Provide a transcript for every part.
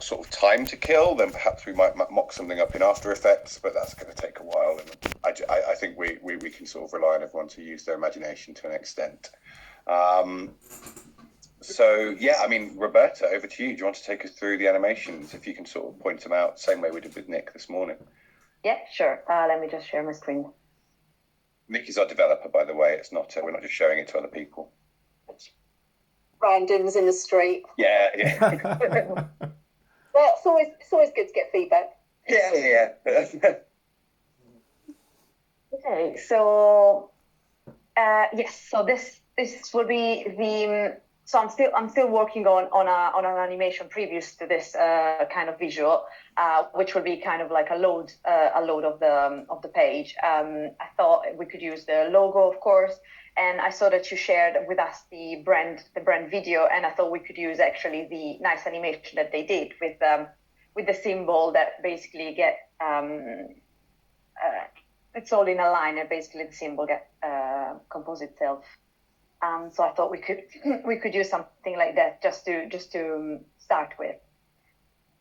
sort of time to kill, then perhaps we might mock something up in After Effects, but that's going to take a while. And I think we can sort of rely on everyone to use their imagination to an extent. So yeah, I mean, Roberta, over to you. Do you want to take us through the animations? If you can sort of point them out, same way we did with Nick this morning. Yeah, sure. Let me just share my screen. Nick is our developer, by the way. It's not we're not just showing it to other people. Randoms in the street. Yeah. Well, it's always good to get feedback. Yeah. Okay, so yes, so this will be the. So I'm still working on an animation previous to this kind of visual, which will be kind of like a load of the page. I thought we could use the logo, of course, and I saw that you shared with us the brand video, and I thought we could use actually the nice animation that they did with the symbol that basically it's all in a line, and basically the symbol compose itself. So I thought we could use something like that just to start with.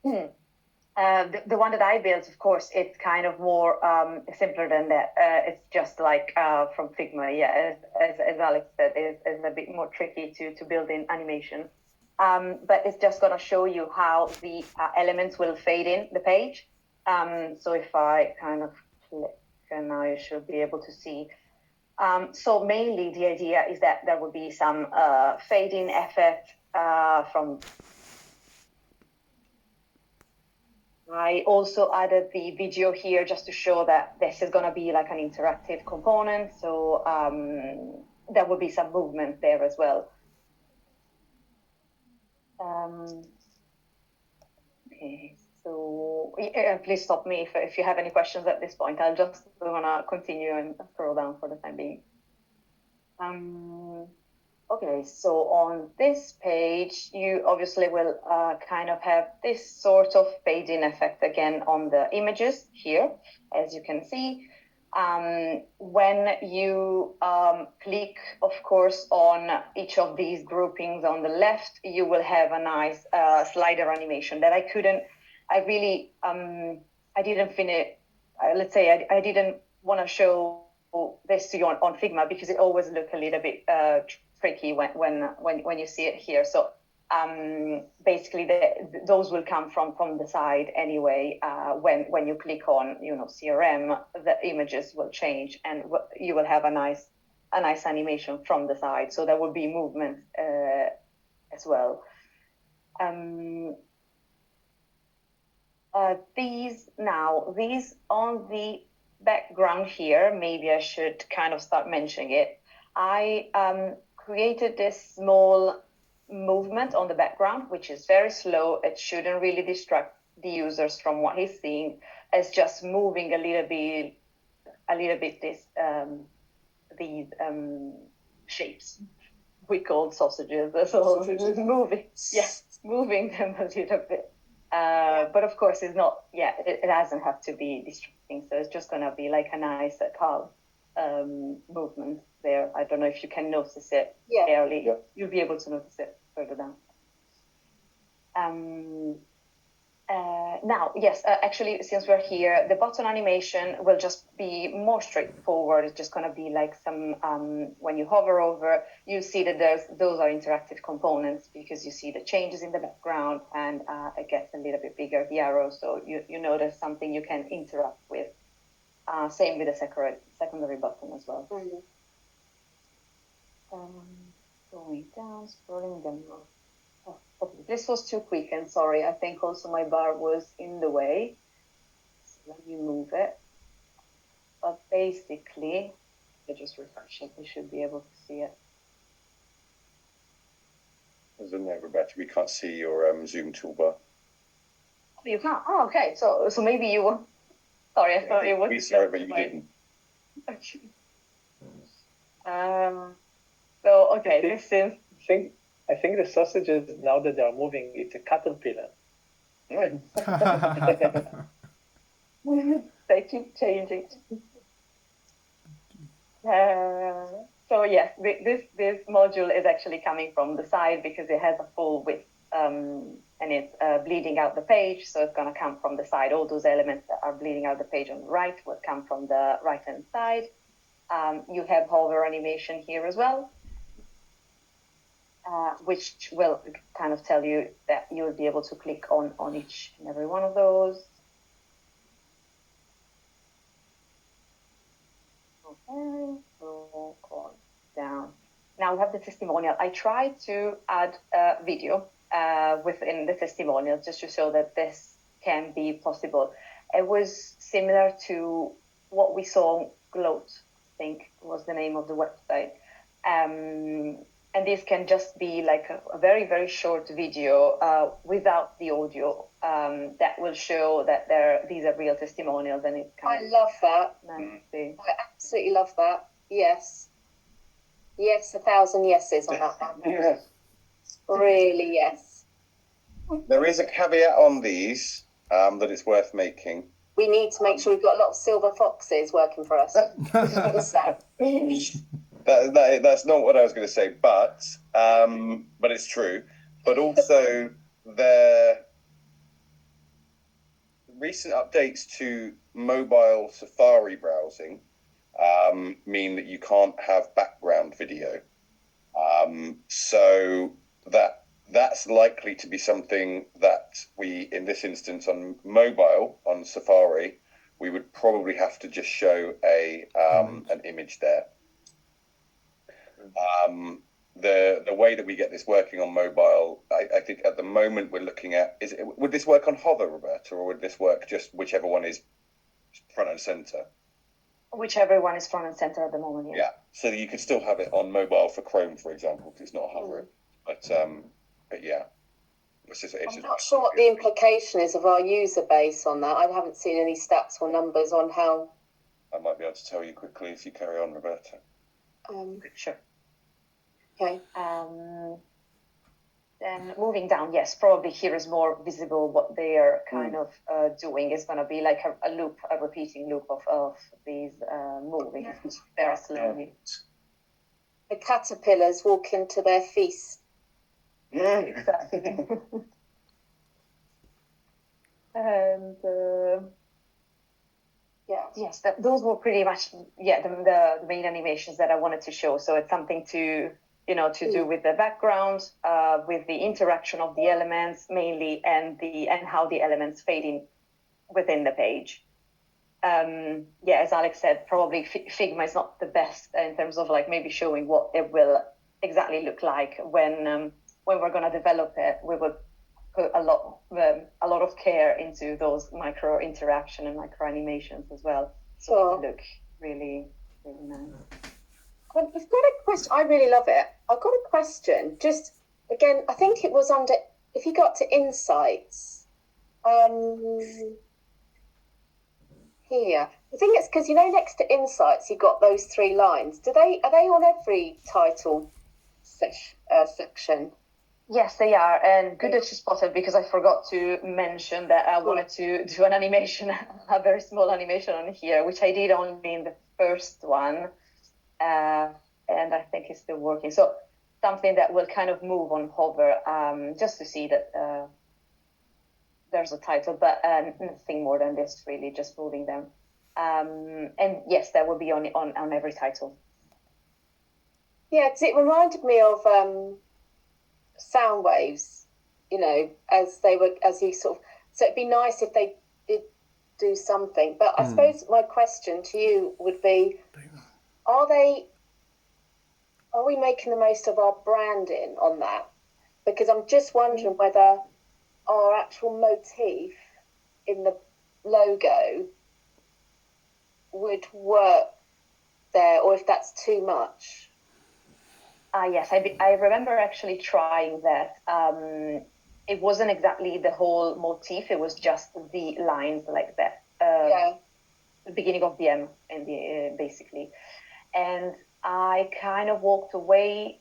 The one that I built, of course, it's kind of more simpler than that. It's just like from Figma. Yeah, as Alex said, it's a bit more tricky to build in animation. But it's just going to show you how the elements will fade in the page. So if I kind of click, and now you should be able to see. So mainly the idea is that there will be some fading effect from. I also added the video here just to show that this is going to be like an interactive component. So there will be some movement there as well. Okay, so please stop me if you have any questions at this point. I'll just want to continue and scroll down for the time being. Okay, so on this page, you obviously will kind of have this sort of fading effect again on the images here, as you can see. When you click, of course, on each of these groupings on the left, you will have a nice slider animation that I didn't finish. Let's say I didn't want to show this to you on Figma because it always looked a little bit tricky when you see it here. So basically those will come from the side anyway. When you click on CRM, the images will change and you will have a nice animation from the side. So there will be movement as well. These on the background here, maybe I should kind of start mentioning it. I created this small movement on the background, which is very slow. It shouldn't really distract the users from what he's seeing. It's just moving a little bit these shapes we call sausages. So it's moving them a little bit. But of course, it's not. Yeah, it doesn't have to be distracting. So it's just gonna be like a nice calm movement there. I don't know if you can notice it early. Yeah. You'll be able to notice it further down. Now, yes, actually, since we're here, the button animation will just be more straightforward. It's just going to be like some, when you hover over, you see that those are interactive components because you see the changes in the background and it gets a little bit bigger, the arrow, so you notice something you can interact with. Same with the secondary button as well. Mm-hmm. Going down, scrolling down. Oh, okay. This was too quick, and sorry. I think also my bar was in the way. So let me move it. But basically, I just refresh it. You should be able to see it. Isn't it, Rebecca? We can't see your Zoom toolbar. Oh, you can't? Oh, okay. So maybe you were. Sorry, I thought it was. We saw it, but you didn't. Okay. So okay, this is. I think the sausages, now that they are moving, it's a caterpillar. They keep changing. So yes, this module is actually coming from the side because it has a full width and it's bleeding out the page, so it's going to come from the side. All those elements that are bleeding out the page on the right will come from the right-hand side. You have hover animation here as well, which will kind of tell you that you'll be able to click on each and every one of those. Okay, so go down. Now we have the testimonial. I tried to add a video within the testimonial just to show that this can be possible. It was similar to what we saw on Gloat, I think was the name of the website. And this can just be like a very, very short video without the audio that will show that these are real testimonials, and it's I love that. nice. I absolutely love that. Yes. Yes, 1,000 yeses on that one. Yeah. Really, yes. There is a caveat on these that it's worth making. We need to make sure we've got a lot of silver foxes working for us. That's not what I was going to say, but it's true. But also, the recent updates to mobile Safari browsing mean that you can't have background video. So that's likely to be something that we, in this instance, on mobile, on Safari, we would probably have to just show an image there. The way that we get this working on mobile, I think at the moment we're looking at, would this work on hover, Roberta, or would this work just whichever one is front and center? Whichever one is front and center at the moment, yeah. Yeah, so you could still have it on mobile for Chrome, for example, because it's not hovering. But yeah. I'm not sure what the implication is of our user base on that. I haven't seen any stats or numbers on how. I might be able to tell you quickly if you carry on, Roberta. Sure. Okay. Then moving down, yes, probably here is more visible what they are kind of doing. It's going to be like a loop, a repeating loop of these moving very slowly. The caterpillars walk into their feast. Yeah. Exactly. And yes, those were pretty much the main animations that I wanted to show. So it's something to do with the background, with the interaction of the elements mainly, and how the elements fade in within the page. As Alex said, probably Figma is not the best in terms of like maybe showing what it will exactly look like when we're going to develop it. We will put a lot of care into those micro interaction and micro animations as well. So Sure. it look really, really nice. I've got a question. I really love it. I've got a question. Just again, I think it was under. If you got to insights, here. I think it's because next to insights you got those 3 lines. Are they on every title section? Yes, they are, and good that you spotted, because I forgot to mention that I wanted to do an animation, a very small animation on here, which I did only in the first one, and I think it's still working. So something that will kind of move on hover, just to see that there's a title, but nothing more than this, really, just moving them. And yes, that will be on every title. Yeah, because it reminded me of sound waves, as you sort of. So it'd be nice if they did do something. But I suppose my question to you would be: Are we making the most of our branding on that? Because I'm just wondering whether our actual motif in the logo would work there, or if that's too much. Yes, I remember actually trying that. It wasn't exactly the whole motif; it was just the lines like that. The beginning of the M, basically, and I kind of walked away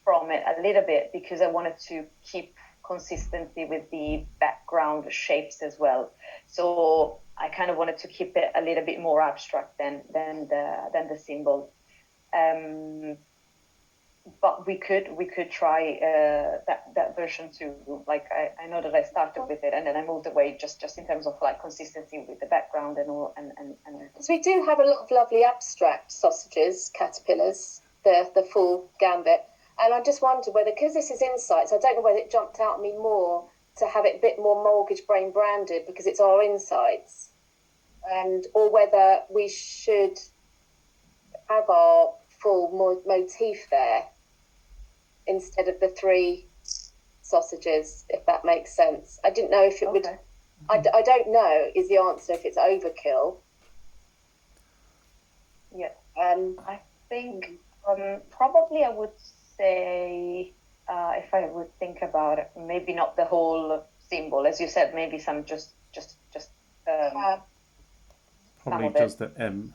from it a little bit because I wanted to keep consistency with the background shapes as well. So I kind of wanted to keep it a little bit more abstract than the symbol. but we could try that version too. Like I know that I started with it and then I moved away just in terms of like consistency with the background and all and Because we do have a lot of lovely abstract sausages, caterpillars, the full gambit. And I just wonder whether, because this is Insights, I don't know whether it jumped out at me more to have it a bit more Mortgage Brain branded because it's our Insights, or whether we should have our full motif there instead of the 3 sausages, if that makes sense. I didn't know if it would. I don't know is the answer if it's overkill. Yeah. I think probably I would say if I would think about it, maybe not the whole symbol, as you said, maybe some just Probably just the M.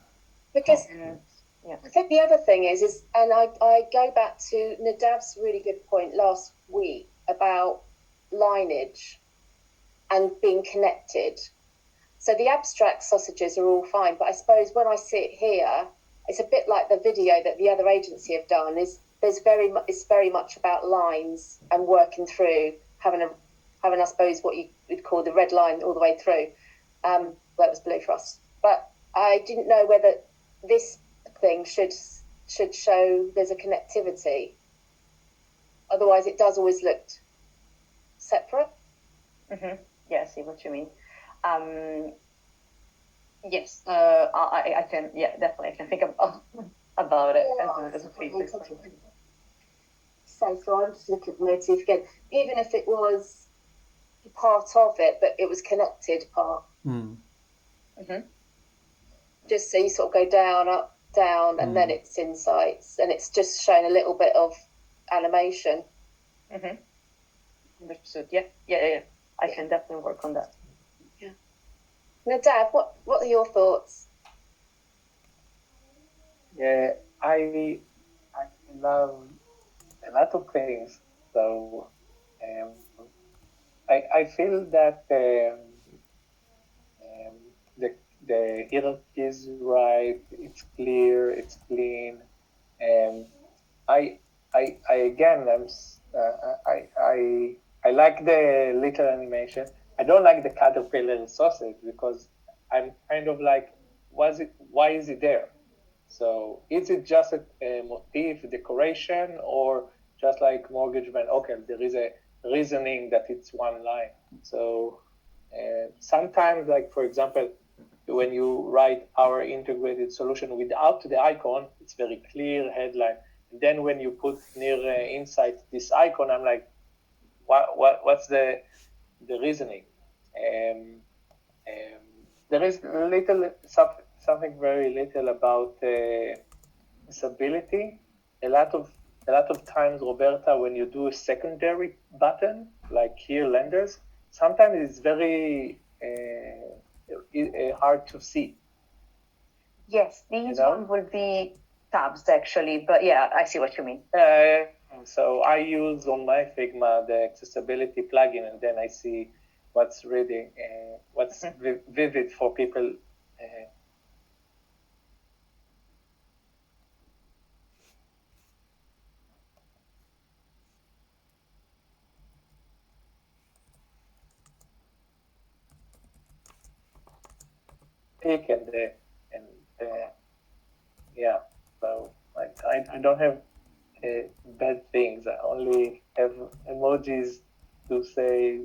Because yeah. I think the other thing is, and I go back to Nadav's really good point last week about lineage and being connected. So the abstract sausages are all fine, but I suppose when I sit here, it's a bit like the video that the other agency have done. It's very much about lines and working through having I suppose what you would call the red line all the way through. That was blue for us, but I didn't know whether this thing should show there's a connectivity. Otherwise, it does always look separate. Mm-hmm. Yeah, I see what you mean. Yes, I can. Yeah, definitely, I can think about it as a feedback. So I'm just looking at the motif again. Even if it was part of it, but it was connected part. Mm-hmm. Just so you sort of go down, up, down, and then it's Insights, and it's just showing a little bit of animation. Mm-hmm. Understood. Yeah. I can definitely work on that. Yeah. Nadav, what are your thoughts? Yeah, I love a lot of things. So I feel that the hierarchy is right. It's clear. It's clean. I again I like the little animation. I don't like the caterpillar sausage because I'm kind of like, why is it there? So is it just a motif, decoration, or just like Mortgage Brain? Okay, there is a reasoning that it's one line. So sometimes, like for example, when you write our integrated solution without the icon, it's very clear headline. And then when you put near Insight this icon, I'm like, what's the reasoning? There is something very little about usability. A lot of times, Roberta, when you do a secondary button, like here lenders, sometimes it's very hard to see. Yes, these ones would be tabs actually, but yeah, I see what you mean. So I use on my Figma the accessibility plugin, and then I see what's reading, what's vivid for people. Pick and yeah. So like I don't have bad things. I only have emojis to say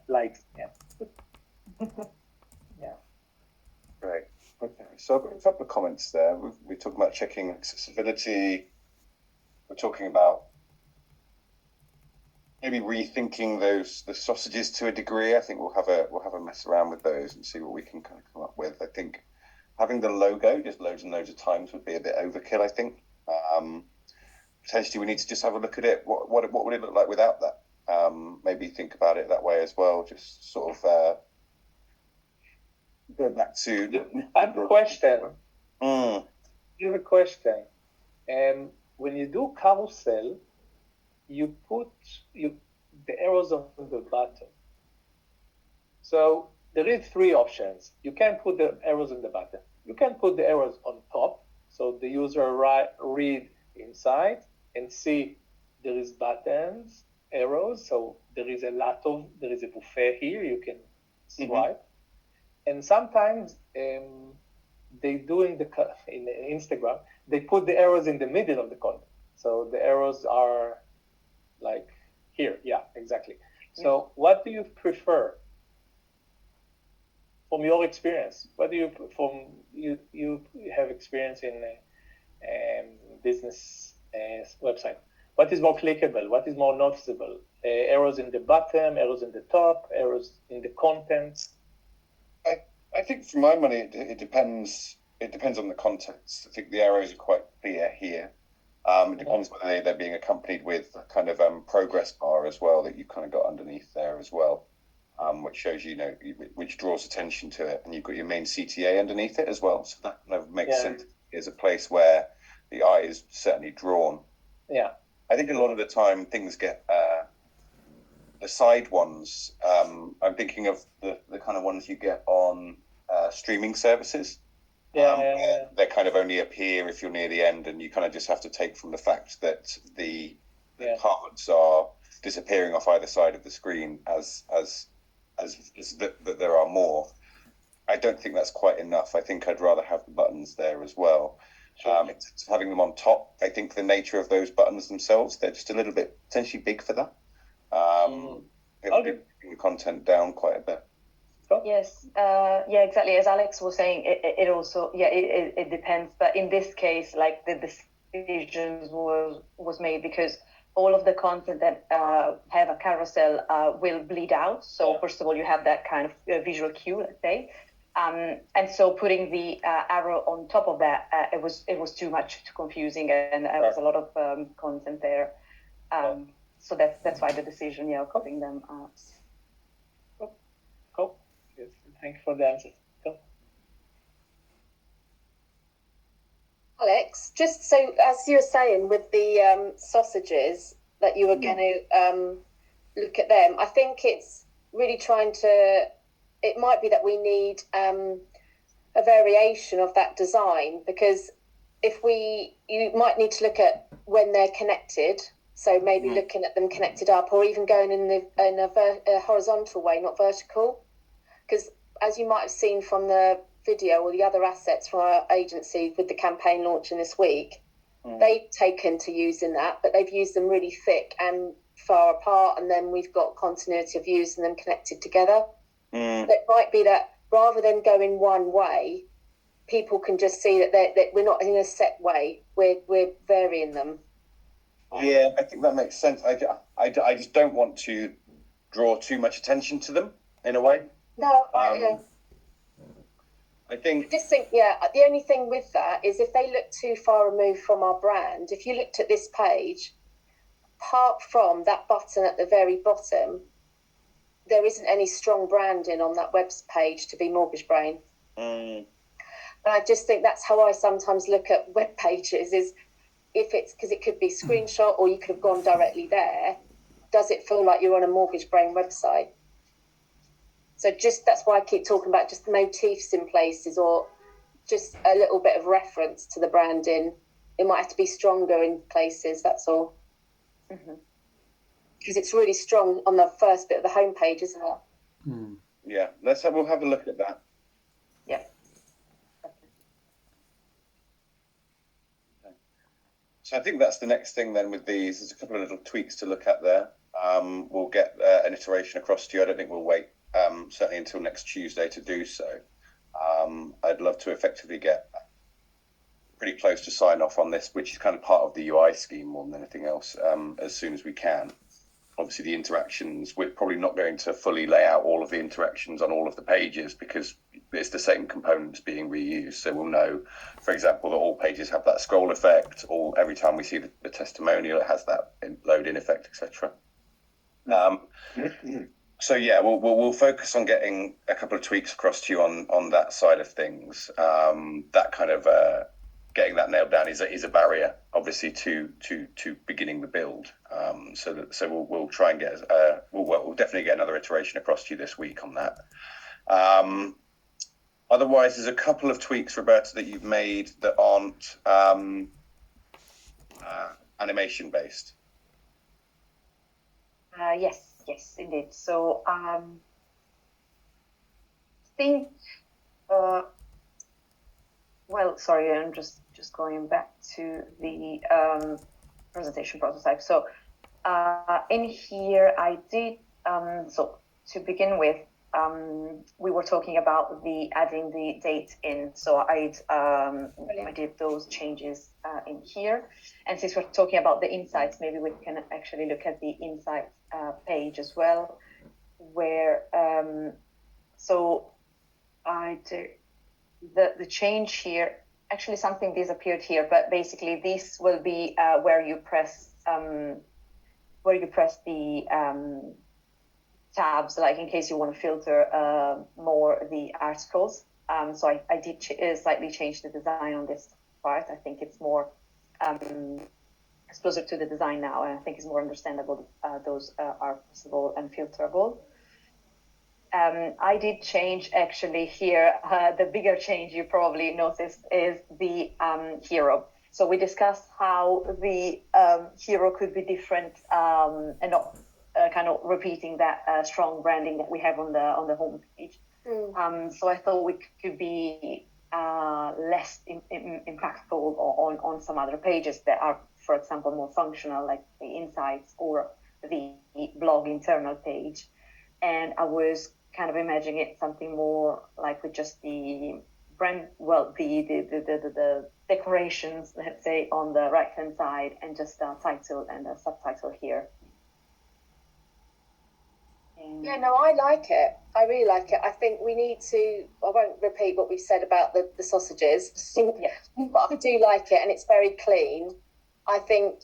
likes. Yeah. Yeah. Great. Okay. So I've got a couple of comments there. We're talking about checking accessibility. We're talking about maybe rethinking the sausages to a degree. I think we'll have a mess around with those and see what we can kind of come up with. I think having the logo just loads and loads of times would be a bit overkill. I think potentially we need to just have a look at it. What would it look like without that? Maybe think about it that way as well. Just sort of go back to. I have a question. Mm. I have a question. When you do carousel, you put the arrows on the bottom. So there is 3 options. You can put the arrows on the bottom. You can put the arrows on top, So the user read inside and see there is buttons, arrows. So there is a buffet here. You can swipe, and sometimes they do in Instagram. They put the arrows in the middle of the content. So the arrows are like here. Yeah, exactly. So what do you prefer from your experience? What do you have experience in business website? What is more clickable? What is more noticeable? Arrows in the bottom, arrows in the top, arrows in the content. I think for my money, it depends. It depends on the context. I think the arrows are quite clear here. It depends whether they're being accompanied with a kind of progress bar as well that you've kind of got underneath there as well, which shows which draws attention to it, and you've got your main CTA underneath it as well. So that kind of makes sense. Is a place where the eye is certainly drawn. Yeah, I think a lot of the time things get the side ones. I'm thinking of the kind of ones you get on streaming services. They kind of only appear if you're near the end, and you kind of just have to take from the fact that the cards are disappearing off either side of the screen as that there are more. I don't think that's quite enough. I think I'd rather have the buttons there as well. It's having them on top. I think the nature of those buttons themselves, they're just a little bit potentially big for that. It'll bring the content down quite a bit. Yes, exactly. As Alex was saying, it also, it depends. But in this case, like the decision was made because all of the content that have a carousel will bleed out. So first of all, you have that kind of visual cue, let's say. And so putting the arrow on top of that, it was too confusing, and there was a lot of content there. So that's why the decision, of copying them. Cool. Yes. Thank you for the answer. Cool. Alex, just so as you were saying with the sausages that you were going to look at them, I think it's really trying to. It might be that we need a variation of that design, because you might need to look at when they're connected. So maybe looking at them connected up, or even going in a horizontal way, not vertical. Because as you might have seen from the video or the other assets from our agency with the campaign launching this week, they've taken to using that, but they've used them really thick and far apart, and then we've got continuity of use and them connected together. It might be that rather than going one way, people can just see that we're not in a set way. We're varying them. Yeah, I think that makes sense. I just don't want to draw too much attention to them in a way. No, I just think, the only thing with that is if they look too far removed from our brand, if you looked at this page, apart from that button at the very bottom, there isn't any strong branding on that web page to be Mortgage Brain. And I just think that's how I sometimes look at web pages, is if it's because it could be screenshot or you could have gone directly there, does it feel like you're on a Mortgage Brain website? So that's why I keep talking about just motifs in places, or just a little bit of reference to the branding. It might have to be stronger in places, that's all. Because it's really strong on the first bit of the homepage, isn't it? Yeah, we'll have a look at that. Yeah. So I think that's the next thing then with these. There's a couple of little tweaks to look at there. We'll get an iteration across to you. I don't think we'll wait certainly until next Tuesday to do so. I'd love to effectively get pretty close to sign off on this, which is kind of part of the UI scheme more than anything else, as soon as we can. Obviously, the interactions, we're probably not going to fully lay out all of the interactions on all of the pages because it's the same components being reused. So we'll know, for example, that all pages have that scroll effect, or every time we see the testimonial, it has that load-in effect, etc. So yeah, we'll focus on getting a couple of tweaks across to you on that side of things. That kind of getting that nailed down is a barrier, obviously, to beginning the build. So we'll try and get we'll definitely get another iteration across to you this week on that. Otherwise, there's a couple of tweaks, Roberta, that you've made that aren't animation based. Yes, indeed. So I think. Well, sorry, I'm just going back to the presentation prototype. So in here, I did, so to begin with, we were talking about adding the date in. So I did those changes in here. And since we're talking about the insights, maybe we can actually look at the insights page as well, where, so I did, the change here, actually something disappeared here, but basically this will be where you press the tabs, like in case you want to filter more the articles. So I did slightly change the design on this part. I think it's more it's closer to the design now, and I think it's more understandable. Those are possible and filterable. I did change actually here. The bigger change you probably noticed is the hero. So we discussed how the hero could be different and not kind of repeating that strong branding that we have on the home page. So I thought we could be less impactful on some other pages that are, for example, more functional, like the insights or the blog internal page. And I was kind of imagining it something more like with just the brand, well, the decorations, let's say, on the right hand side, and just a title and a subtitle here. Yeah, no, I like it. I really like it. I think we need to, I won't repeat what we've said about the sausages, but I do like it, and it's very clean. I think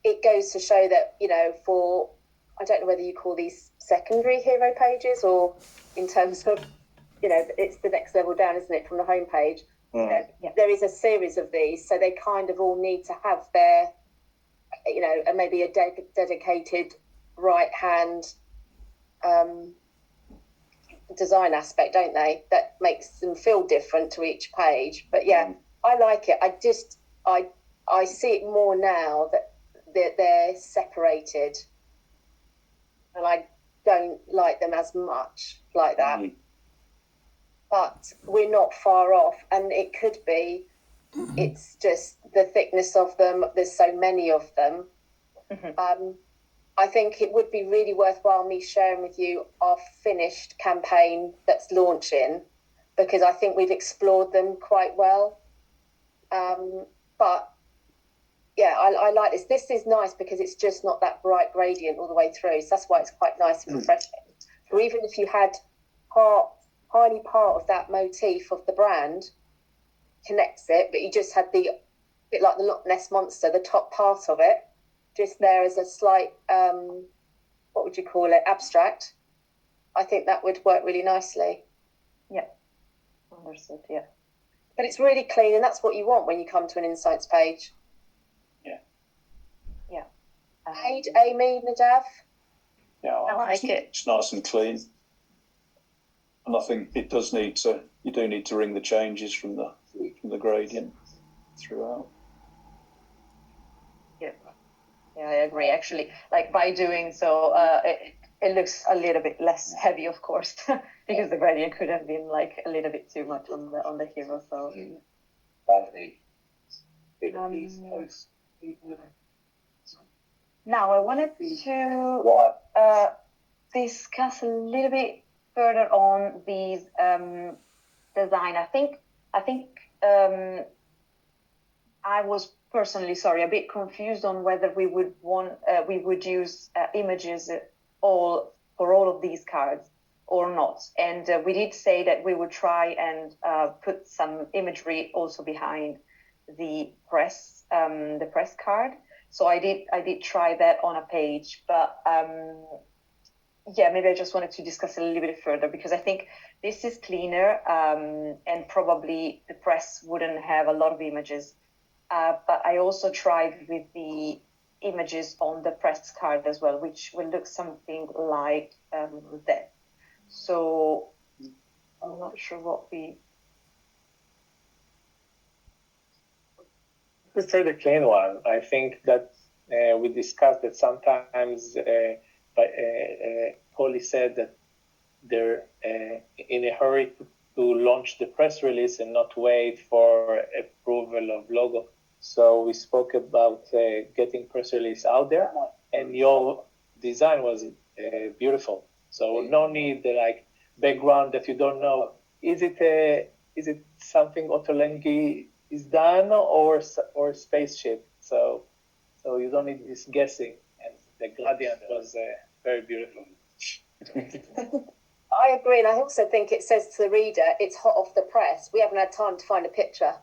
it goes to show that, you know, for, I don't know whether you call these secondary hero pages or in terms of, you know, it's the next level down, isn't it, from the home page? There is a series of these, so they kind of all need to have their, you know, and maybe a dedicated right hand design aspect, don't they? That makes them feel different to each page. But yeah, I like it. I see it more now that they're separated, and I don't like them as much like that. But we're not far off, and it could be it's just the thickness of them. There's so many of them. I think it would be really worthwhile me sharing with you our finished campaign that's launching, because I think we've explored them quite well. But yeah, I like this. This is nice because it's just not that bright gradient all the way through. So that's why it's quite nice and refreshing. So even if you had tiny part of that motif of the brand connects it, but you just had the bit like the Loch Ness Monster, the top part of it, just there as a slight, what would you call it, abstract, I think that would work really nicely. Yeah, understood, yeah. But it's really clean, and that's what you want when you come to an insights page. Yeah. Amy, Nadav? Yeah, I like it. It's nice and clean. And I think it does need to, you do need to ring the changes from the gradient throughout. Yeah, I agree. Actually, like by doing so, it looks a little bit less heavy, of course, because the gradient could have been like a little bit too much on the hero. So now I wanted to discuss a little bit further on these design. I think I was personally, a bit confused on whether we would use images for all of these cards or not. And we did say that we would try and put some imagery also behind the press card. So I did try that on a page, but maybe I just wanted to discuss a little bit further, because I think this is cleaner and probably the press wouldn't have a lot of images. But I also tried with the images on the press card as well, which will look something like that. So I'm not sure what we prefer the clean one. I think that we discussed that sometimes, Polly said that they're in a hurry to launch the press release and not wait for approval of logo. So we spoke about getting press release out there, and your design was beautiful. So no need like background that you don't know. Is it something Ottolenghi is done or spaceship? So you don't need this guessing. And the gradient was very beautiful. I agree, and I also think it says to the reader, it's hot off the press. We haven't had time to find a picture.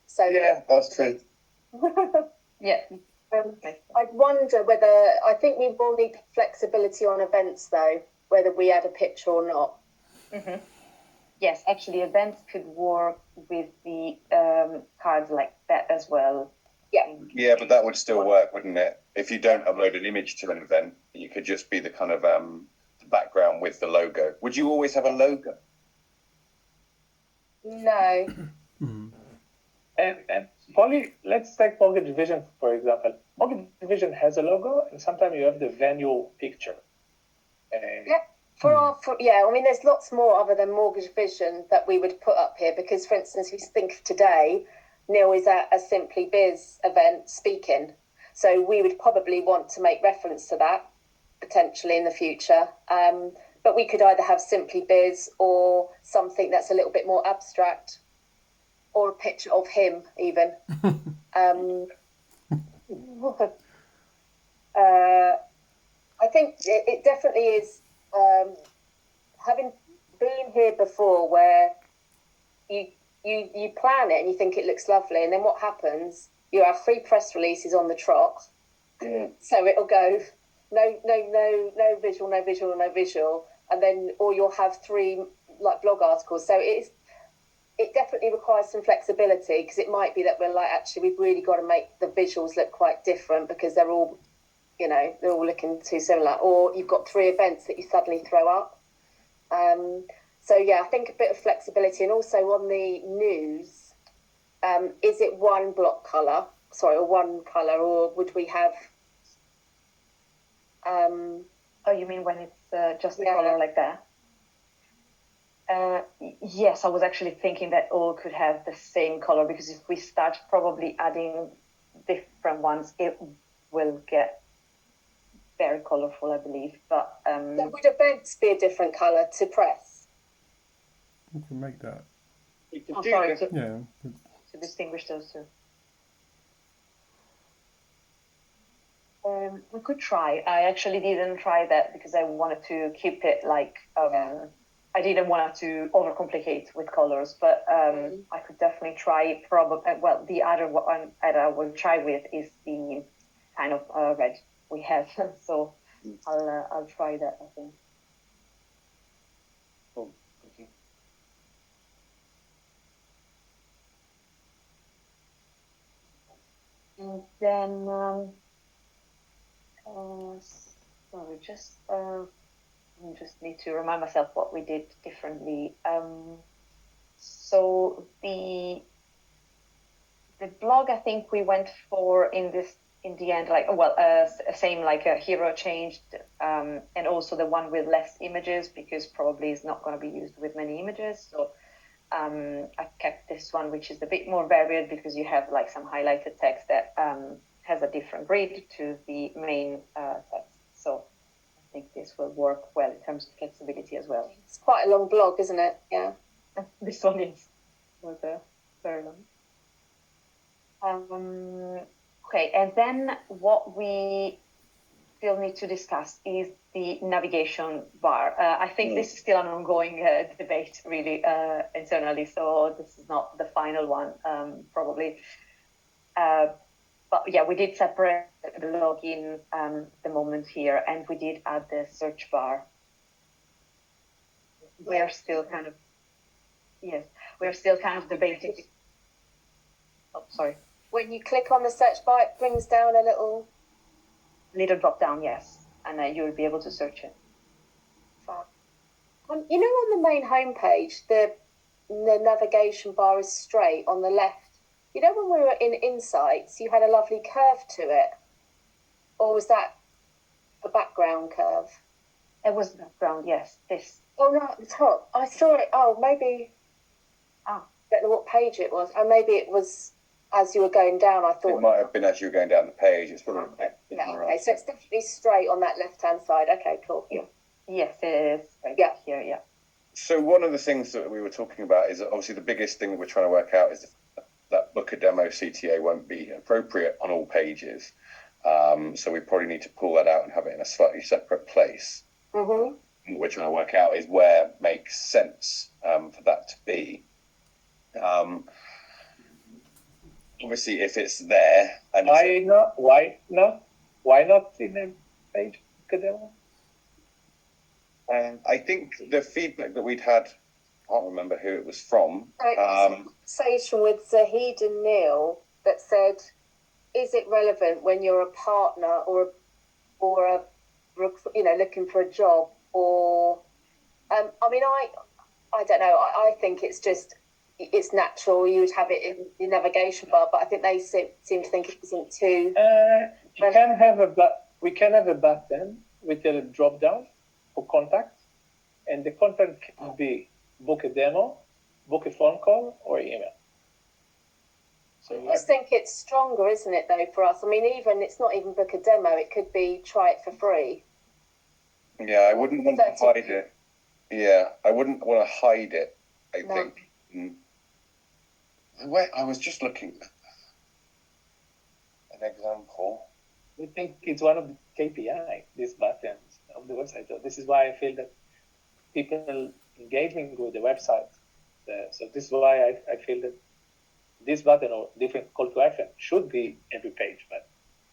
So Yeah, that's true. Yeah. I'd wonder whether, I think we will need flexibility on events though, whether we add a picture or not. Mm-hmm. Yes, actually, events could work with the cards like that as well. Yeah, but that would still work, wouldn't it? If you don't upload an image to an event, you could just be the kind of background with the logo. Would you always have a logo? No. And Polly, let's take Mortgage Vision, for example. Mortgage Vision has a logo, and sometimes you have the venue picture. I mean, there's lots more other than Mortgage Vision that we would put up here because, for instance, if you think today, Neil is at a Simply Biz event speaking. So we would probably want to make reference to that potentially in the future. But we could either have Simply Biz or something that's a little bit more abstract, or a picture of him even. I think it definitely is, having been here before, where you plan it and you think it looks lovely, and then what happens? You have 3 press releases on the trot, so it'll go no visual, and then or you'll have 3 like blog articles. So it definitely requires some flexibility, because it might be that we're like, actually, we've really got to make the visuals look quite different because they're all, they're all looking too similar. Or you've got 3 events that you suddenly throw up. So yeah, I think a bit of flexibility, and also on the news, is it one block colour? Sorry, or one colour, or would we have? Oh, you mean when it's just the colour like that? Yes, I was actually thinking that all could have the same color, because if we start probably adding different ones, it will get very colorful, I believe. But so would events be a different color to press? You can make that. To distinguish those two. We could try. I actually didn't try that because I wanted to keep it like. I didn't want to overcomplicate with colors, but I could definitely try. The other one that I will try with is the kind of red we have. So I'll try that, I think. Cool. Thank you. And then, sorry, I just need to remind myself what we did differently. So the blog, I think we went for in the end, like, same like a hero changed, and also the one with less images, because probably it's not going to be used with many images. So I kept this one, which is a bit more varied, because you have like some highlighted text that has a different grid to the main text. So I think this will work well in terms of flexibility as well. It's quite a long blog, isn't it? Yeah. This one was very long. Okay, and then what we still need to discuss is the navigation bar. I think this is still an ongoing debate, really, internally. So this is not the final one, probably. But yeah, we did separate the login the moment here, and we did add the search bar. We're still kind of debating. Oh, sorry. When you click on the search bar, it brings down a little drop down, yes, and then you'll be able to search it. On the main homepage, the navigation bar is straight on the left. You know, when we were in Insights, you had a lovely curve to it, or was that a background curve? It was background, yes. This. Oh no, at the top. I saw it. Oh, maybe. I don't know what page it was. And maybe it was as you were going down. I It thought. might have been as you were going down the page. It's probably Yeah, okay, so it's definitely straight on that left-hand side. Okay, cool. Yeah. Yes, it is. Right Yeah. here, yeah. So one of the things that we were talking about is that obviously the biggest thing that we're trying to work out is that Booker Demo CTA won't be appropriate on all pages. So we probably need to pull that out and have it in a slightly separate place. Mhm. What we're trying to work out is where makes sense for that to be. Obviously, if it's there, and Why not? Why not? Why not in a page demo? I think the feedback that we'd had, I can't remember who it was from. So it was a conversation with Zahid and Neil that said, "Is it relevant when you're a partner or a looking for a job or?" I mean, I don't know. I think it's natural. You would have it in your navigation bar, but I think they seem to think it isn't too. We can have a button with a drop down for contact, and the content can be book a demo, book a phone call, or email. So I just think it's stronger, isn't it, though, for us? I mean, it's not even book a demo. It could be try it for free. Yeah, I wouldn't want to hide it. Yeah, I wouldn't want to hide it, I think. Wait, I was just looking at an example. we think it's one of the KPI, these buttons of the website. So this is why I feel that people engaging with the website. So this is why I feel that this button or different call to action should be every page. But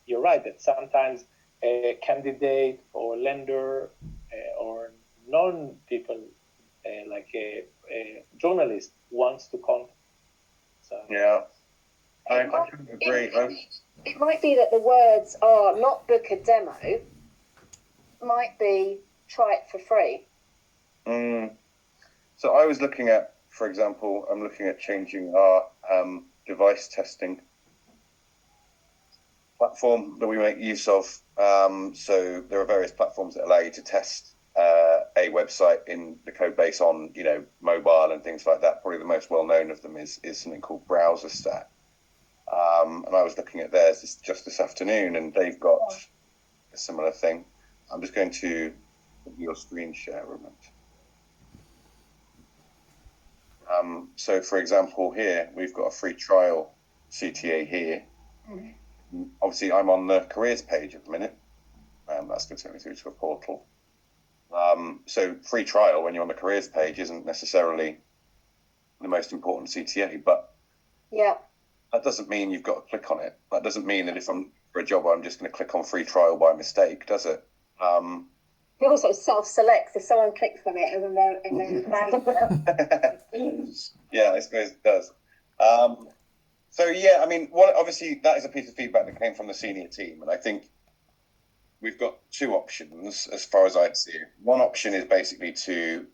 you're right that sometimes a candidate or lender or non-people like a journalist wants to contact. So Yeah, I agree. It might be that the words are not book a demo. It might be try it for free. So I was looking at, for example, I'm looking at changing our device testing platform that we make use of. So there are various platforms that allow you to test a website in the code base on, mobile and things like that. Probably the most well-known of them is something called BrowserStat. And I was looking at theirs just this afternoon, and they've got a similar thing. I'm just going to give you a screen share a moment. So, for example, here we've got a free trial CTA here. Mm-hmm. Obviously, I'm on the careers page at the minute. That's going to take me through to a portal. So, free trial when you're on the careers page isn't necessarily the most important CTA, but yeah, that doesn't mean you've got to click on it. That doesn't mean that if I'm for a job, I'm just going to click on free trial by mistake, does it? It also self-selects if someone clicks on it and then Yeah, I suppose it does. So yeah, I mean, obviously that is a piece of feedback that came from the senior team, and I think we've got two options as far as I'd see it. One option is basically to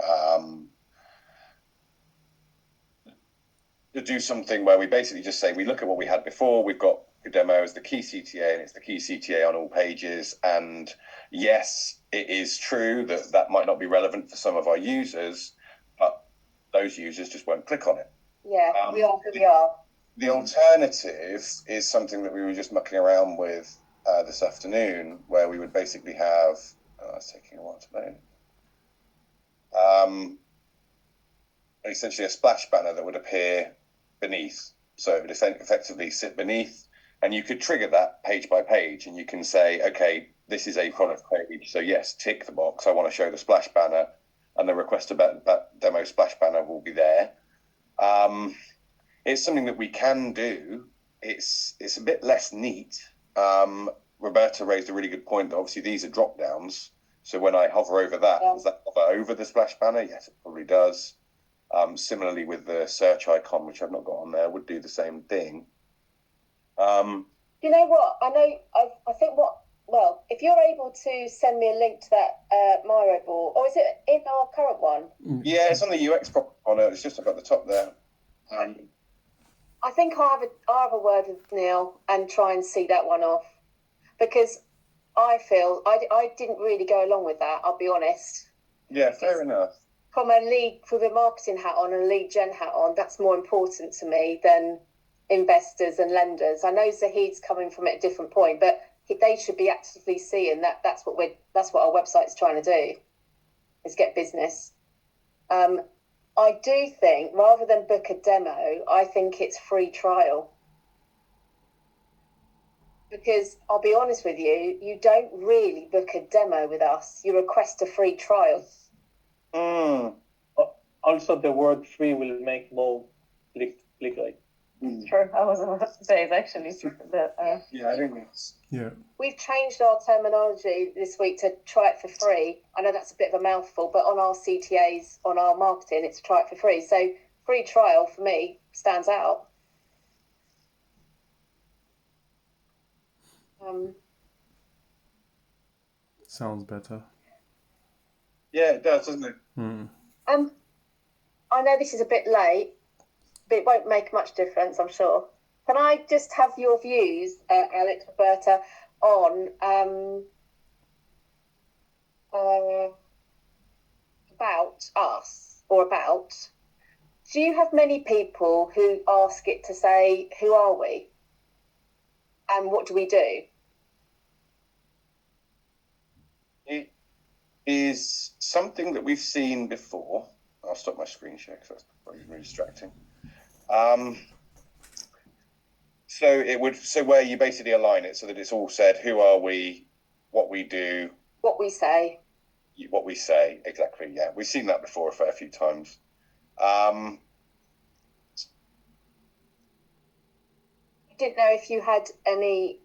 do something where we basically just say we look at what we had before. We've got the demo as the key CTA, and it's the key CTA on all pages. And yes, it is true that that might not be relevant for some of our users, but those users just won't click on it. Yeah, we are who we are. The alternative is something that we were just mucking around with this afternoon, where we would basically have. It's taking a while to load. Essentially, a splash banner that would appear beneath. So it would effectively sit beneath, and you could trigger that page by page, and you can say, okay, this is a product page. So yes, tick the box. I want to show the splash banner, and the request about that demo splash banner will be there. It's something that we can do. It's a bit less neat. Roberta raised a really good point that obviously these are drop downs. So when I hover over that, does that hover over the splash banner? Yes, it probably does. Similarly with the search icon, which I've not got on there, would do the same thing. You know what? I think if you're able to send me a link to that Miro board, or is it in our current one? Yeah, it's on the UX on it. It's just up at the top there. I think I'll have a word with Neil and try and see that one off, because I feel I didn't really go along with that. I'll be honest. Yeah, fair enough. From a lead, with a marketing hat on and a lead gen hat on, that's more important to me than investors and lenders. I know Zahid's coming from it at a different point, but they should be actively seeing that that's what our website's trying to do, is get business. I do think, rather than book a demo, I think it's free trial. Because I'll be honest with you, you don't really book a demo with us. You request a free trial. Also, the word free will make more clickbait. Sure, I was about to say it's actually Yeah, I think it's. Yeah. We've changed our terminology this week to try it for free. I know that's a bit of a mouthful, but on our CTAs, on our marketing, it's try it for free. So free trial for me stands out. Sounds better. Yeah, it does, doesn't it? I know this is a bit late, but it won't make much difference, I'm sure. Can I just have your views, Alex, Roberta, on about us, or about, do you have many people who ask it to say, who are we? And what do we do? It is something that we've seen before. I'll stop my screen share because that's probably really distracting. So where you basically align it so that it's all said, who are we, what we do, What we say. what we say, exactly. Yeah, we've seen that before a fair few times. I didn't know if you had any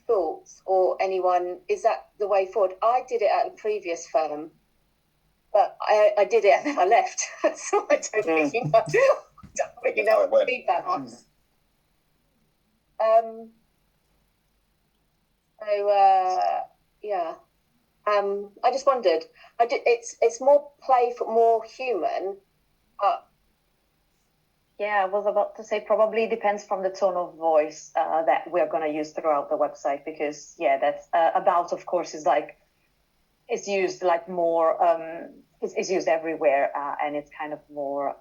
thoughts, or anyone, is that the way forward? I did it at a previous firm, but I did it and then I left. So I don't really know what feedback on. Yeah. I just wondered. It's more playful, more human, but yeah, I was about to say probably depends from the tone of voice that we're going to use throughout the website, because that's about, of course, is like it's used like more it's used everywhere, and it's kind of more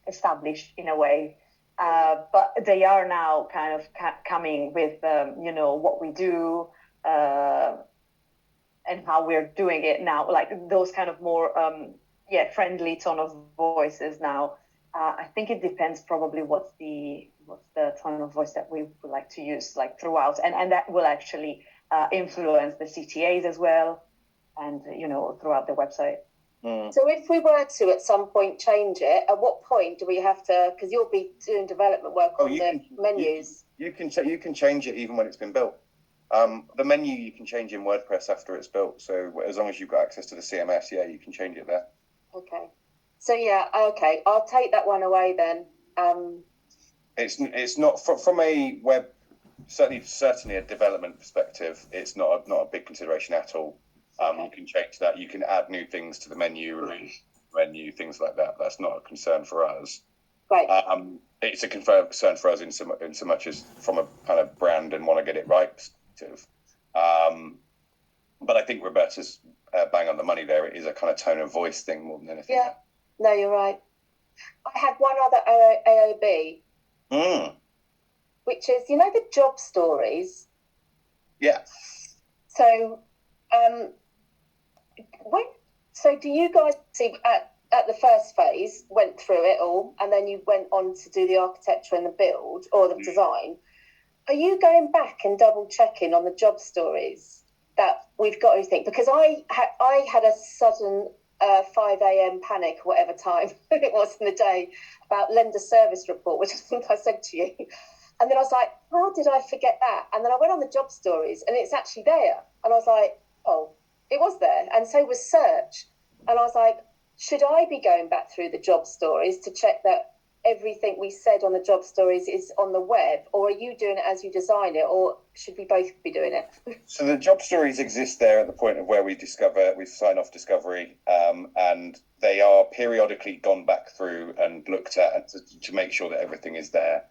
established in a way, but they are now kind of coming with what we do and how we're doing it now, like those kind of more friendly tone of voices now. I think it depends probably what's the tone of voice that we would like to use like throughout, and that will actually influence the CTAs as well, and throughout the website. So if we were to at some point change it, at what point do we have to? Because you'll be doing development work on the menus. You can change it even when it's been built. The menu you can change in WordPress after it's built. So as long as you've got access to the CMS, you can change it there. Okay. So okay, I'll take that one away then. It's not from a web, certainly a development perspective. It's not a big consideration at all. You can change that. You can add new things to the menu, menu, things like that. That's not a concern for us. Right. It's a concern for us in so much as from a kind of brand and want to get it right perspective. But I think Roberta's bang on the money there. It is a kind of tone of voice thing more than anything. Yeah. No, you're right. I had one other AOB, which is, the job stories. Yeah. So, do you guys see at the first phase went through it all, and then you went on to do the architecture and the build or the design? Are you going back and double checking on the job stories that we've got everything? Because I had a sudden 5 a.m. panic, whatever time it was in the day, about lender service report, which I think I said to you. And then I was like, how did I forget that? And then I went on the job stories and it's actually there. And I was like, oh, it was there. And so was search. And I was like, should I be going back through the job stories to check that everything we said on the job stories is on the web, or are you doing it as you design it, or should we both be doing it? So the job stories exist there at the point of where we sign off discovery, and they are periodically gone back through and looked at to make sure that everything is there.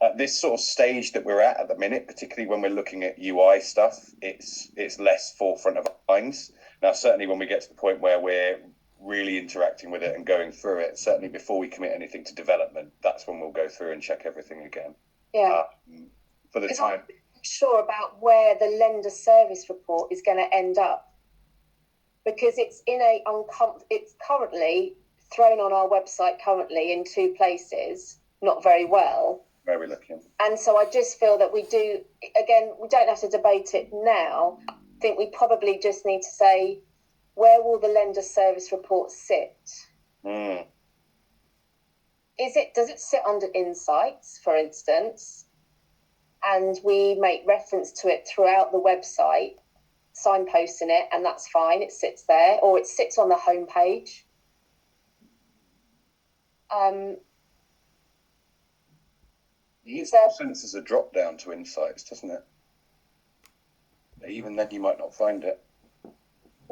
At this sort of stage that we're at the minute, particularly when we're looking at UI stuff, it's less forefront of our minds. Now, certainly when we get to the point where we're really interacting with it and going through it, certainly before we commit anything to development, that's when we'll go through and check everything again. Yeah. For the time. I'm not sure about where the lender service report is going to end up, because it's it's currently thrown on our website currently in 2 places, not very well. Where are we looking? And so I just feel that we don't have to debate it now. I think we probably just need to say, where will the lender service report sit? Mm. Does it sit under insights, for instance? And we make reference to it throughout the website, signposting it, and that's fine. It sits there, or it sits on the homepage. It sends as a drop down to insights, doesn't it? Even then, you might not find it.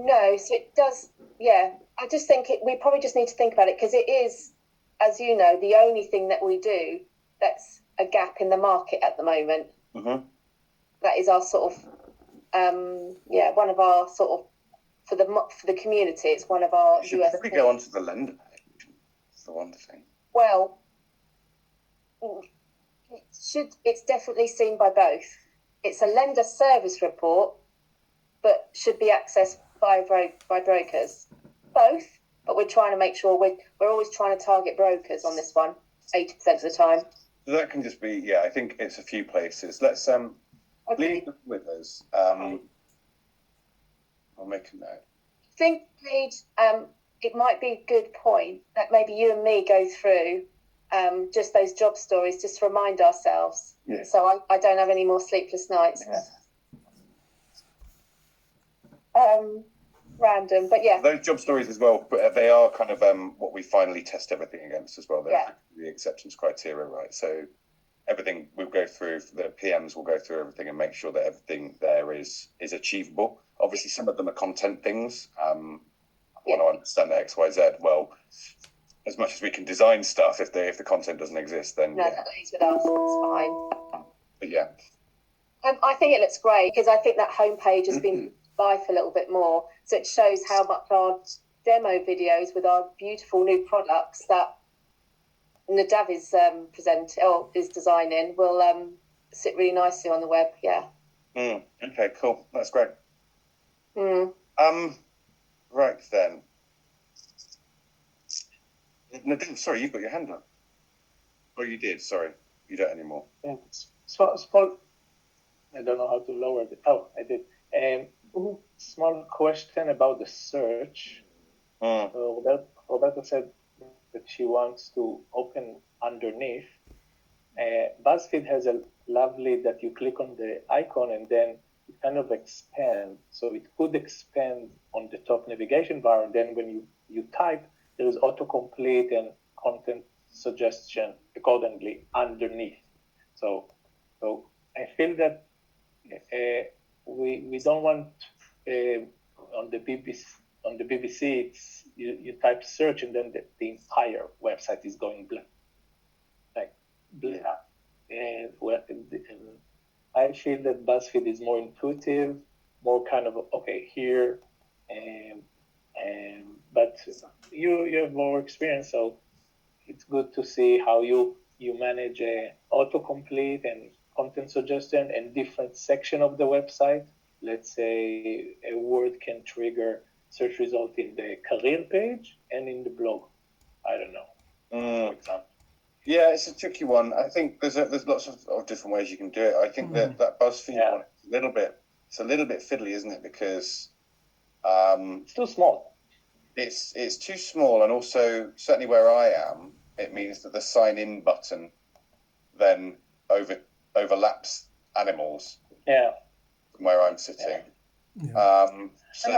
No, so it does. Yeah, I just think we probably just need to think about it, because it is, as you know, the only thing that we do that's a gap in the market at the moment. Mm-hmm. That is our sort of, one of our sort of, for the community, it's one of our. You should probably go onto the lender page. That's the one thing. Well, it's definitely seen by both. It's a lender service report, but should be accessed by brokers. Both, but we're trying to make sure we're always trying to target brokers on this one, 80% of the time. So that can just be, I think it's a few places. Let's leave them with us. I'll make a note. I think, it might be a good point that maybe you and me go through just those job stories, just to remind ourselves. Yeah. So I don't have any more sleepless nights. Yeah. Random, but yeah. Those job stories as well, but they are kind of what we finally test everything against as well. They're the acceptance criteria, right? So everything we'll go through, the PMs will go through everything and make sure that everything there is achievable. Obviously, some of them are content things. I want to understand the X, Y, Z. Well, as much as we can design stuff, if the content doesn't exist, then that lays with us. It's fine. But yeah. I think it looks great, because I think that homepage has been life a little bit more, so it shows how much our demo videos with our beautiful new products that Nadav is is designing will sit really nicely on the web. Okay, cool, that's great. Right then, Nadav, sorry, you've got your hand up. Oh, you did. Sorry, you don't anymore. Yeah, small. I don't know how to lower it. Oh, I did. Small question about the search. Roberta said that she wants to open underneath. BuzzFeed has a lovely that you click on the icon and then it kind of expands. So it could expand on the top navigation bar, and then when you type, there is autocomplete and content suggestion accordingly underneath. So I feel that we don't want on the BBC it's you type search and then the entire website is going blank. And I feel that BuzzFeed is more intuitive, more kind of here, but you have more experience, so it's good to see how you manage autocomplete and content suggestion and different section of the website. Let's say a word can trigger search result in the career page and in the blog. I don't know. For example. Yeah, it's a tricky one. I think there's lots of different ways you can do it. I think that BuzzFeed one it's a little bit fiddly, isn't it? Because it's too small. It's too small, and also certainly where I am, it means that the sign in button then overlaps animals. Yeah. From where I'm sitting. Yeah. So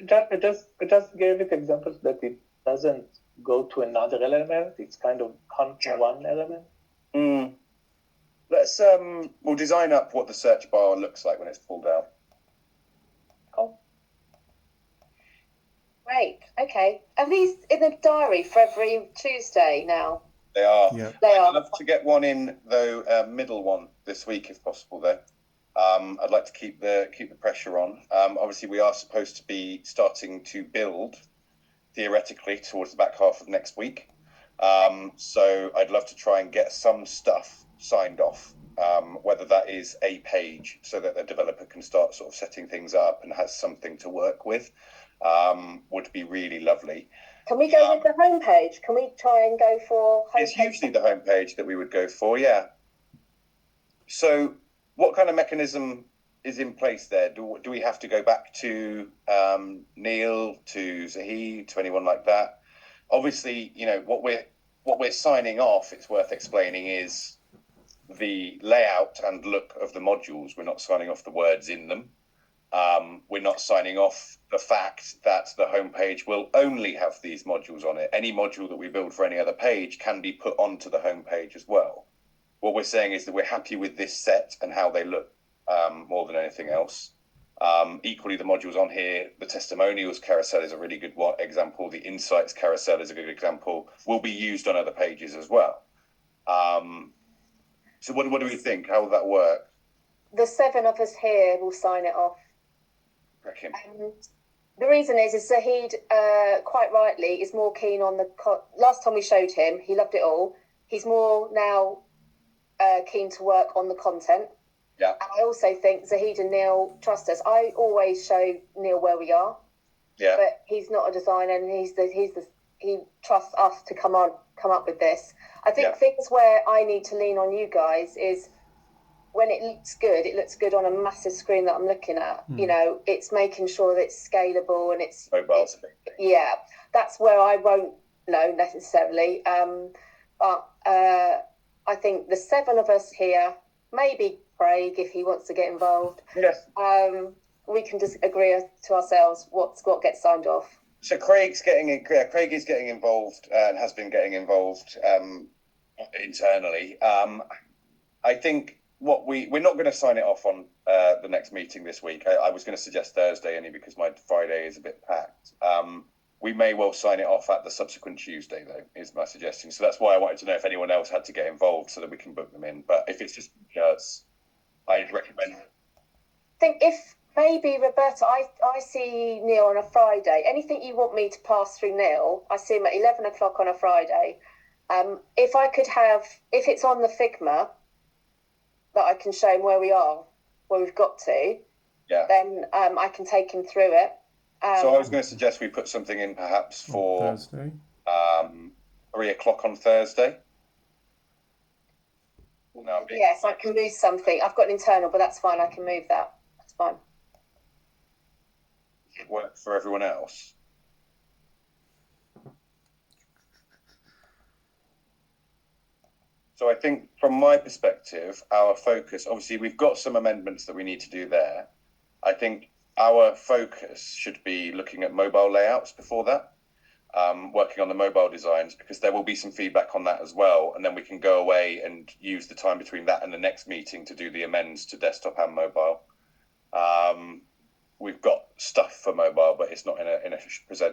it just gave it examples that doesn't go to another element. It's kind of come to one element. Let's we'll design up what the search bar looks like when it's pulled out. Cool. Great. Okay. Are these in the diary for every Tuesday now? They are. Yeah. They I'd are. love to get one in though, middle one this week if possible. Though, I'd like to keep the pressure on. Obviously, we are supposed to be starting to build theoretically towards the back half of next week. So I'd love to try and get some stuff signed off, whether that is a page so that the developer can start sort of setting things up and has something to work with, would be really lovely. Can we go with the homepage? Can we try and go for homepage? It's usually the homepage that we would go for, yeah. So what kind of mechanism is in place there? Do we have to go back to Neil, to Zahid, to anyone like that? Obviously, you know, what we're signing off, it's worth explaining, is the layout and look of the modules. We're not signing off the words in them. We're not signing off the fact that the homepage will only have these modules on it. Any module that we build for any other page can be put onto the homepage as well. What we're saying is that we're happy with this set and how they look, more than anything else. Equally, the modules on here, the testimonials carousel is a really good example. The insights carousel is a good example. Will be used on other pages as well. So what do we think? How will that work? The 7 of us here will sign it off. Reckon? The reason is Zahid, quite rightly, is more keen on the... Last time we showed him, he loved it all. He's more now keen to work on the content. Yeah. And I also think Zahid and Neil trust us. I always show Neil where we are. Yeah. But he's not a designer, and he trusts us to come up with this. I think things where I need to lean on you guys is when it looks good on a massive screen that I'm looking at. You know, it's making sure that it's scalable and it's Mobile's a big thing. Yeah, that's where I won't know necessarily. But I think the 7 of us here, maybe Craig if he wants to get involved. Yes. We can just agree to ourselves what gets signed off. So Craig is getting involved and has been getting involved internally. I think we're not going to sign it off on the next meeting this week. I was going to suggest Thursday only because my Friday is a bit packed. We may well sign it off at the subsequent Tuesday, though, is my suggestion. So that's why I wanted to know if anyone else had to get involved so that we can book them in. But if it's just us, I'd recommend. I think if maybe Roberta, I see Neil on a Friday. Anything you want me to pass through Neil, I see him at 11 o'clock on a Friday. If it's on the Figma, that I can show him where we've got to, then I can take him through it. So I was going to suggest we put something in perhaps for Thursday. 3 o'clock on Thursday. Yes, I can move something. I've got an internal, but that's fine. I can move that. That's fine. Work for everyone else. So I think from my perspective, our focus, obviously we've got some amendments that we need to do there. I think our focus should be looking at mobile layouts before that, working on the mobile designs, because there will be some feedback on that as well. And then we can go away and use the time between that and the next meeting to do the amends to desktop and mobile. We've got stuff for mobile, but it's not in a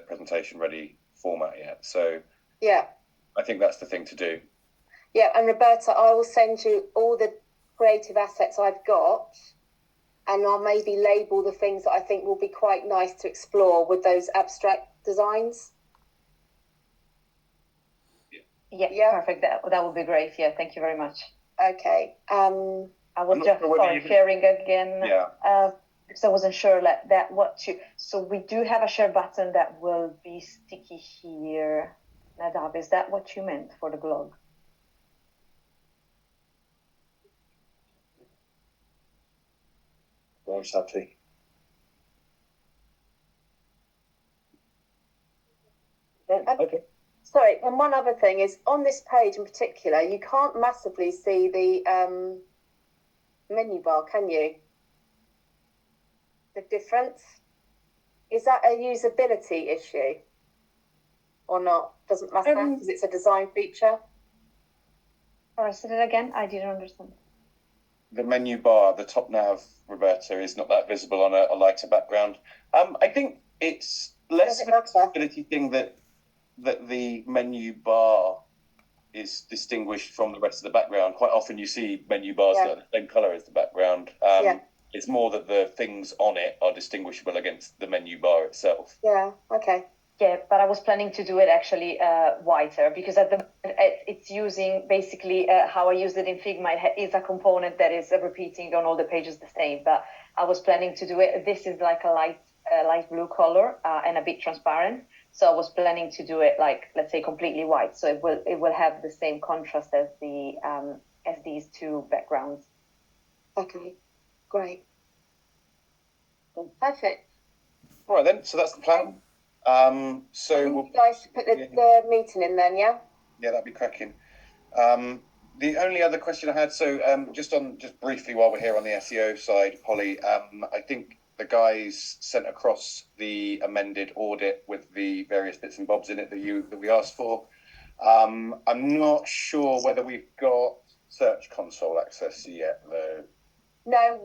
presentation ready format yet. So yeah, I think that's the thing to do. Yeah, and Roberta, I will send you all the creative assets I've got, and I'll maybe label the things that I think will be quite nice to explore with those abstract designs. Yeah, perfect. That would be great. Yeah, thank you very much. Okay. I was just sharing again. Yeah. Because I wasn't sure so we do have a share button that will be sticky here. Nadav, is that what you meant for the blog? Everyone's happy. Okay. Sorry, and one other thing is on this page in particular, you can't massively see the menu bar, can you? The difference? Is that a usability issue? or not? Doesn't matter because it's a design feature. Sorry, say that again. I didn't understand. The menu bar, the top nav, Roberta, is not that visible on a lighter background. I think it's less of a accessibility thing that the menu bar is distinguished from the rest of the background. Quite often you see menu bars that are the same color as the background. It's more that the things on it are distinguishable against the menu bar itself. Yeah, okay. Yeah, but I was planning to do it actually whiter, because at the moment it's using basically how I used it in Figma. It is a component that is repeating on all the pages the same, but I was planning to do it. This is like a light blue color and a bit transparent. So I was planning to do it like, let's say, completely white. So it will have the same contrast as these two backgrounds. Okay, great. Perfect. All right then. So that's the plan. So you guys put the meeting in then, yeah? Yeah, that'd be cracking. The only other question I had, so just briefly while we're here on the SEO side, Holly, I think the guys sent across the amended audit with the various bits and bobs in it that we asked for. I'm not sure whether we've got Search Console access yet, though. No,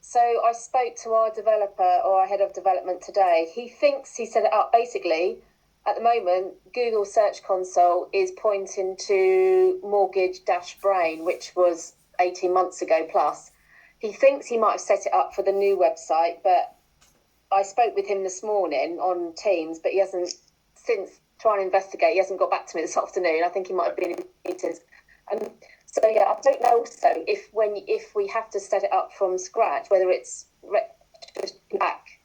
so I spoke to our developer or our head of development today. He thinks he set it up basically. At the moment, Google Search Console is pointing to Mortgage-Brain, which was 18 months ago plus. He thinks he might have set it up for the new website, but I spoke with him this morning on Teams, but he hasn't, since trying to investigate, he hasn't got back to me this afternoon. I think he might have been in meetings. And so, yeah, I don't know also if we have to set it up from scratch, whether it's back.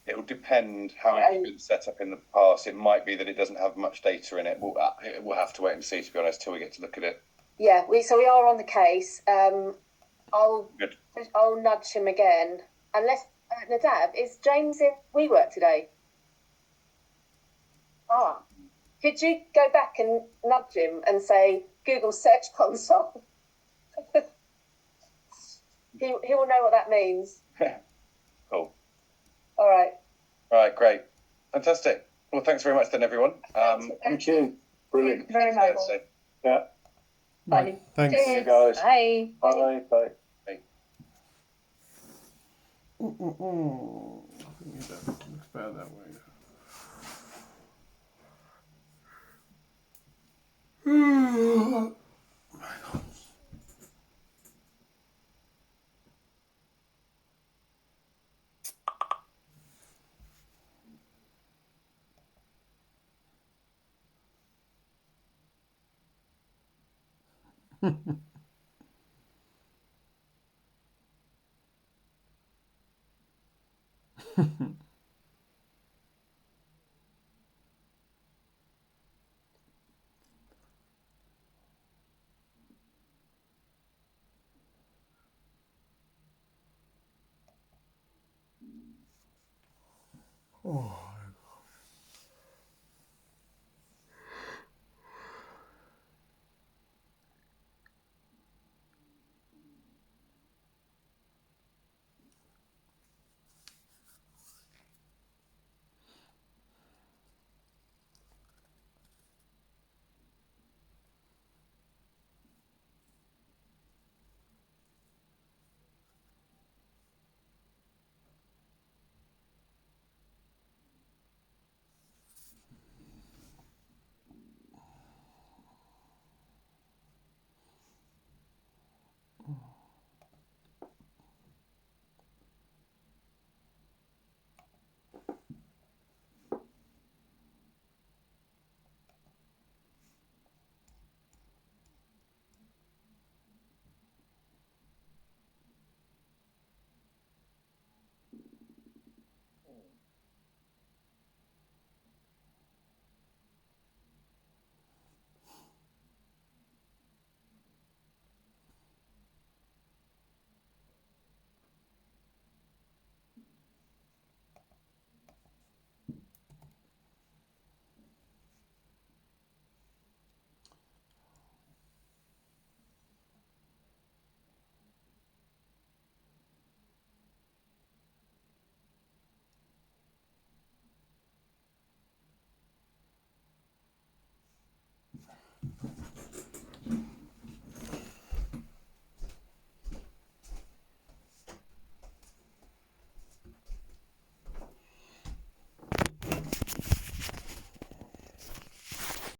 It will depend how it's been set up in the past. It might be that it doesn't have much data in it. We'll have to wait and see, to be honest, till we get to look at it. Yeah, we are on the case. I'll nudge him again. Unless, Nadav, is James in WeWork today? Could you go back and nudge him and say Google Search Console? he will know what that means. Cool. All right. All right, great. Fantastic. Well, thanks very much then, everyone. Thank you. Brilliant. Very much. Yeah. Bye. Thanks. See you guys. Bye. Bye. Bye. I think that looks better that way.